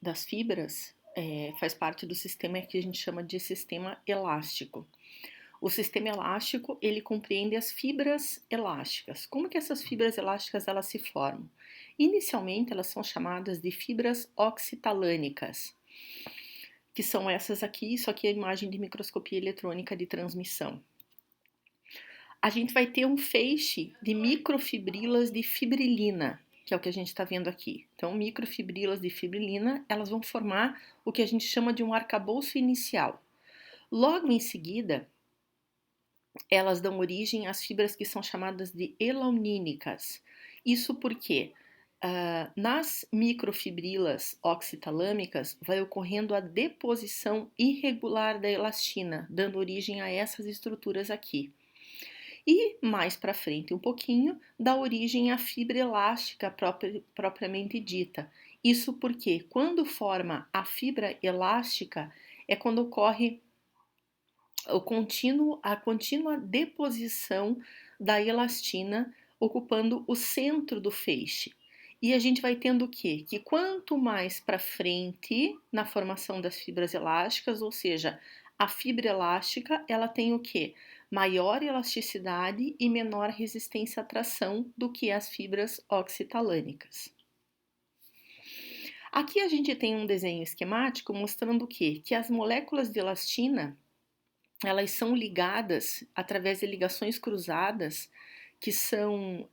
das fibras faz parte do sistema que a gente chama de sistema elástico. O sistema elástico, ele compreende as fibras elásticas. Como que essas fibras elásticas elas se formam? Inicialmente, elas são chamadas de fibras oxitalânicas, que são essas aqui. Isso aqui é a imagem de microscopia eletrônica de transmissão. A gente vai ter um feixe de microfibrilas de fibrilina, que é o que a gente está vendo aqui. Então, microfibrilas de fibrilina, elas vão formar o que a gente chama de um arcabouço inicial. Logo em seguida, elas dão origem às fibras que são chamadas de elaunínicas. Isso porque nas microfibrilas oxitalâmicas vai ocorrendo a deposição irregular da elastina, dando origem a essas estruturas aqui. E mais para frente um pouquinho, dá origem à fibra elástica propriamente dita. Isso porque quando forma a fibra elástica é quando ocorre a contínua deposição da elastina ocupando o centro do feixe. E a gente vai tendo o quê? Que quanto mais para frente na formação das fibras elásticas, ou seja, a fibra elástica, ela tem o quê? Maior elasticidade e menor resistência à tração do que as fibras oxitalânicas. Aqui a gente tem um desenho esquemático mostrando o quê? Que as moléculas de elastina, elas são ligadas através de ligações cruzadas, que são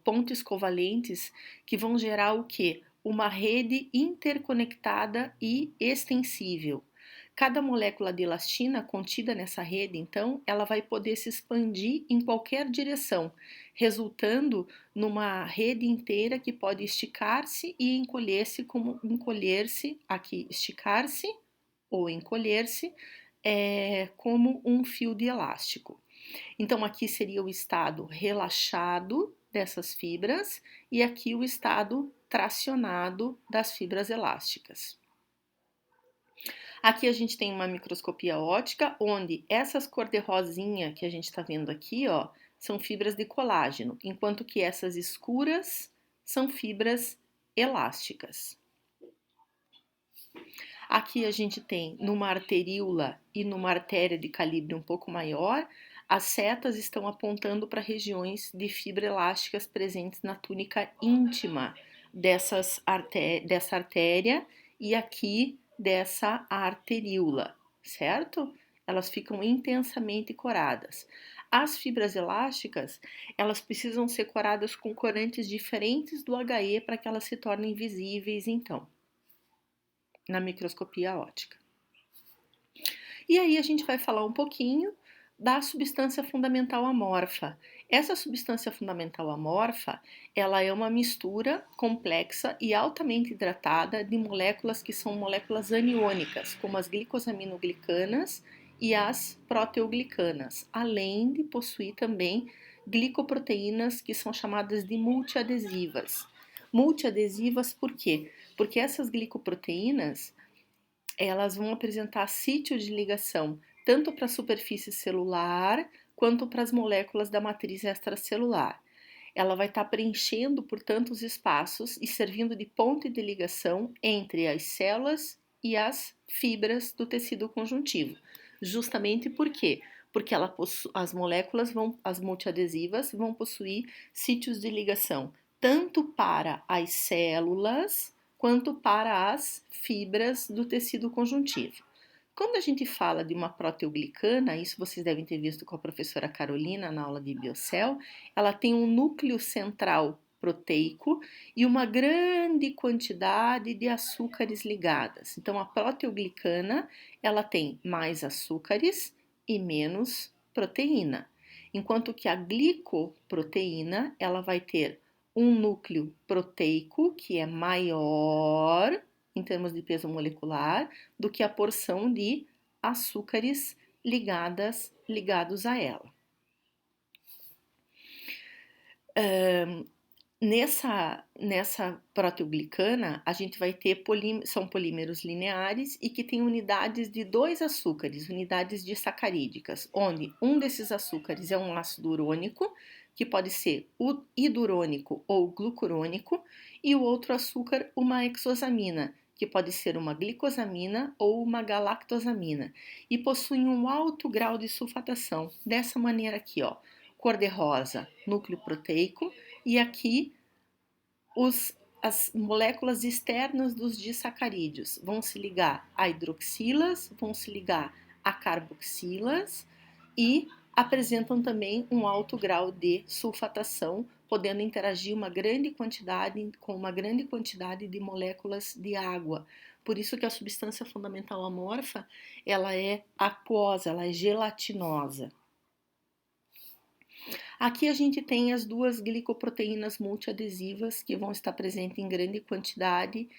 pontos covalentes, que vão gerar o quê? Uma rede interconectada e extensível. Cada molécula de elastina contida nessa rede, então, ela vai poder se expandir em qualquer direção, resultando numa rede inteira que pode esticar-se e encolher-se, como encolher-se, aqui esticar-se ou encolher-se, como um fio de elástico. Então, aqui seria o estado relaxado dessas fibras e aqui o estado tracionado das fibras elásticas. Aqui a gente tem uma microscopia óptica, onde essas cor de rosinha que a gente está vendo aqui, ó, são fibras de colágeno, enquanto que essas escuras são fibras elásticas. Aqui a gente tem numa arteríola e numa artéria de calibre um pouco maior, as setas estão apontando para regiões de fibra elásticas presentes na túnica íntima dessa artéria e aqui dessa arteríola, certo? Elas ficam intensamente coradas. As fibras elásticas, elas precisam ser coradas com corantes diferentes do HE para que elas se tornem visíveis, então, na microscopia óptica. E aí a gente vai falar um pouquinho da substância fundamental amorfa. Essa substância fundamental amorfa, ela é uma mistura complexa e altamente hidratada de moléculas que são moléculas aniônicas, como as glicosaminoglicanas e as proteoglicanas, além de possuir também glicoproteínas que são chamadas de multiadesivas. Multiadesivas por quê? Porque essas glicoproteínas, elas vão apresentar sítio de ligação tanto para a superfície celular quanto para as moléculas da matriz extracelular. Ela vai estar preenchendo, portanto, os espaços e servindo de ponte de ligação entre as células e as fibras do tecido conjuntivo. Justamente por quê? Porque as moléculas as multiadesivas vão possuir sítios de ligação tanto para as células quanto para as fibras do tecido conjuntivo. Quando a gente fala de uma proteoglicana, isso vocês devem ter visto com a professora Carolina na aula de Biocel, ela tem um núcleo central proteico e uma grande quantidade de açúcares ligadas. Então, a proteoglicana, ela tem mais açúcares e menos proteína, enquanto que a glicoproteína, ela vai ter um núcleo proteico que é maior em termos de peso molecular do que a porção de açúcares ligados a ela. Nessa proteoglicana, a gente vai ter são polímeros lineares e que tem unidades de 2 açúcares, unidades disacarídicas, onde um desses açúcares é um ácido urônico, que pode ser hidurônico ou glucurônico, e o outro açúcar, uma hexosamina, que pode ser uma glicosamina ou uma galactosamina, e possuem um alto grau de sulfatação, dessa maneira aqui, ó, cor-de-rosa, núcleo proteico, e aqui as moléculas externas dos disacarídeos vão se ligar a hidroxilas, vão se ligar a carboxilas e apresentam também um alto grau de sulfatação, podendo interagir com uma grande quantidade de moléculas de água. Por isso que a substância fundamental amorfa, ela é aquosa, ela é gelatinosa. Aqui a gente tem as duas glicoproteínas multiadesivas que vão estar presentes em grande quantidade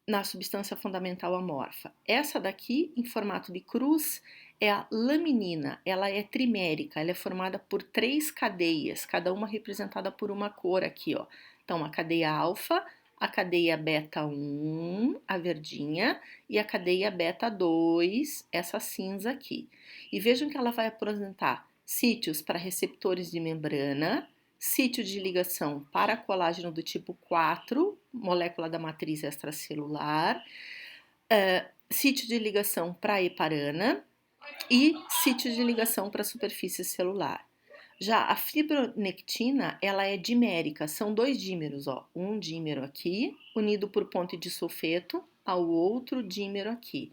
na substância fundamental amorfa. Essa daqui, em formato de cruz, é a laminina. Ela é trimérica, ela é formada por 3 cadeias, cada uma representada por uma cor aqui, ó. Então, a cadeia alfa, a cadeia beta 1, a verdinha, e a cadeia beta 2, essa cinza aqui. E vejam que ela vai apresentar sítios para receptores de membrana, sítio de ligação para colágeno do tipo 4, molécula da matriz extracelular, sítio de ligação para heparana e sítio de ligação para a superfície celular. Já a fibronectina, ela é dimérica, são 2 dímeros, ó, um dímero aqui, unido por ponte de sulfeto ao outro dímero aqui.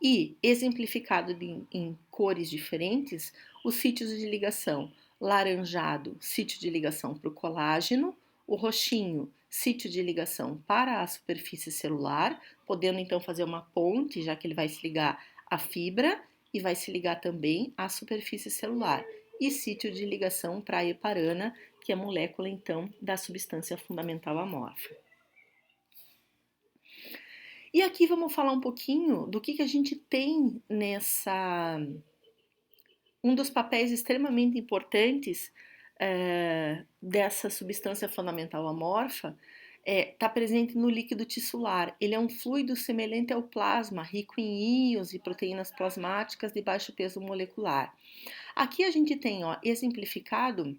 E exemplificado em cores diferentes, os sítios de ligação: laranjado, sítio de ligação para o colágeno, o roxinho, sítio de ligação para a superfície celular, podendo então fazer uma ponte, já que ele vai se ligar à fibra e vai se ligar também à superfície celular, e sítio de ligação para a heparana, que é a molécula então da substância fundamental amorfa. E aqui vamos falar um pouquinho do que a gente tem nessa... Um dos papéis extremamente importantes dessa substância fundamental amorfa está presente no líquido tissular. Ele é um fluido semelhante ao plasma, rico em íons e proteínas plasmáticas de baixo peso molecular. Aqui a gente tem, ó, exemplificado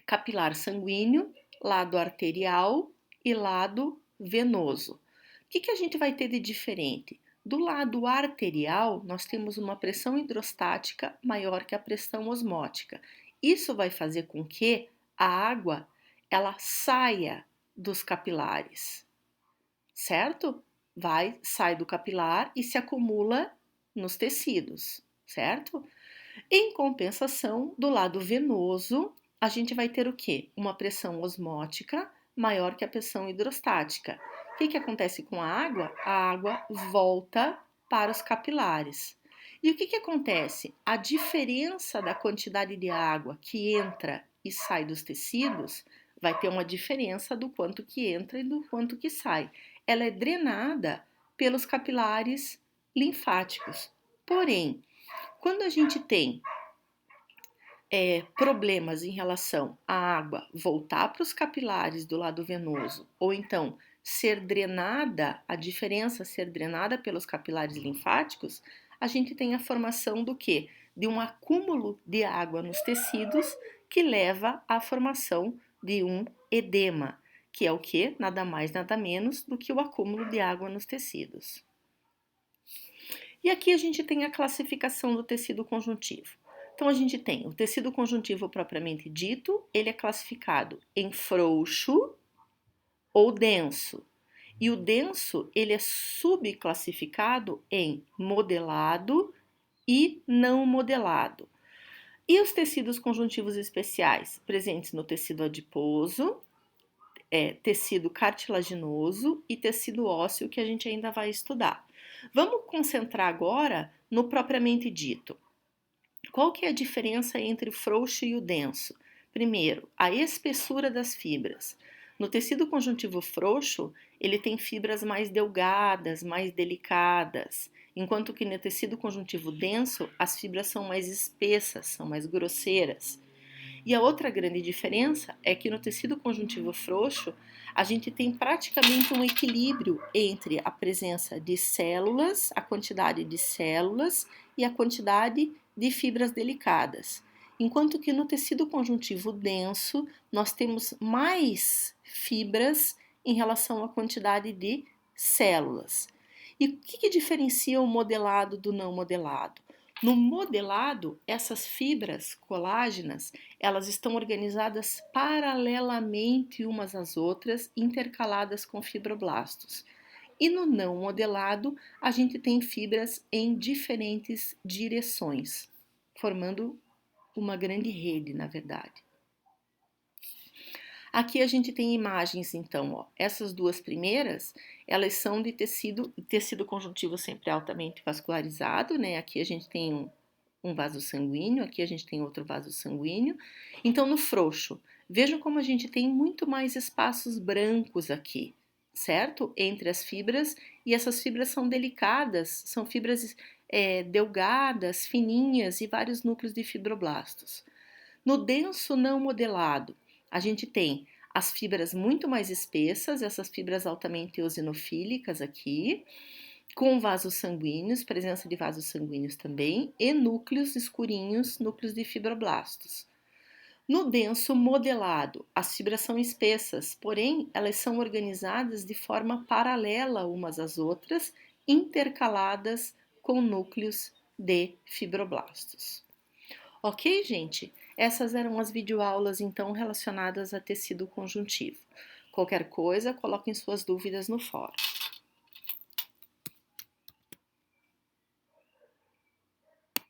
capilar sanguíneo, lado arterial e lado venoso. O que a gente vai ter de diferente? Do lado arterial, nós temos uma pressão hidrostática maior que a pressão osmótica. Isso vai fazer com que a água ela saia dos capilares, certo? Sai do capilar e se acumula nos tecidos, certo? Em compensação, do lado venoso, a gente vai ter o quê? Uma pressão osmótica maior que a pressão hidrostática. O que acontece com a água? A água volta para os capilares. E o que acontece? A diferença da quantidade de água que entra e sai dos tecidos vai ter uma diferença do quanto que entra e do quanto que sai. Ela é drenada pelos capilares linfáticos. Porém, quando a gente tem problemas em relação à água voltar para os capilares do lado venoso, ou então ser drenada, a diferença ser drenada pelos capilares linfáticos, a gente tem a formação do quê? De um acúmulo de água nos tecidos que leva à formação de um edema, que é o quê? Nada mais, nada menos do que o acúmulo de água nos tecidos. E aqui a gente tem a classificação do tecido conjuntivo. Então, a gente tem o tecido conjuntivo propriamente dito, ele é classificado em frouxo ou denso. E o denso, ele é subclassificado em modelado e não modelado. E os tecidos conjuntivos especiais, presentes no tecido adiposo, tecido cartilaginoso e tecido ósseo, que a gente ainda vai estudar. Vamos concentrar agora no propriamente dito. Qual que é a diferença entre o frouxo e o denso? Primeiro, a espessura das fibras. No tecido conjuntivo frouxo, ele tem fibras mais delgadas, mais delicadas, enquanto que no tecido conjuntivo denso, as fibras são mais espessas, são mais grosseiras. E a outra grande diferença é que no tecido conjuntivo frouxo, a gente tem praticamente um equilíbrio entre a presença de células, a quantidade de células e a quantidade de fibras delicadas. Enquanto que no tecido conjuntivo denso, nós temos mais fibras em relação à quantidade de células. E o que diferencia o modelado do não modelado? No modelado, essas fibras colágenas, elas estão organizadas paralelamente umas às outras, intercaladas com fibroblastos. E no não modelado, a gente tem fibras em diferentes direções, formando uma grande rede, na verdade. Aqui a gente tem imagens, então, ó. Essas duas primeiras, elas são de tecido conjuntivo sempre altamente vascularizado, né? Aqui a gente tem um vaso sanguíneo, aqui a gente tem outro vaso sanguíneo. Então, no frouxo, vejam como a gente tem muito mais espaços brancos aqui, certo? Entre as fibras, e essas fibras são delicadas, são fibras delgadas, fininhas e vários núcleos de fibroblastos. No denso não modelado, a gente tem as fibras muito mais espessas, essas fibras altamente eosinofílicas aqui, com vasos sanguíneos, presença de vasos sanguíneos também, e núcleos escurinhos, núcleos de fibroblastos. No denso modelado, as fibras são espessas, porém elas são organizadas de forma paralela umas às outras, intercaladas com núcleos de fibroblastos. Ok, gente? Essas eram as videoaulas, então, relacionadas a tecido conjuntivo. Qualquer coisa, coloquem suas dúvidas no fórum.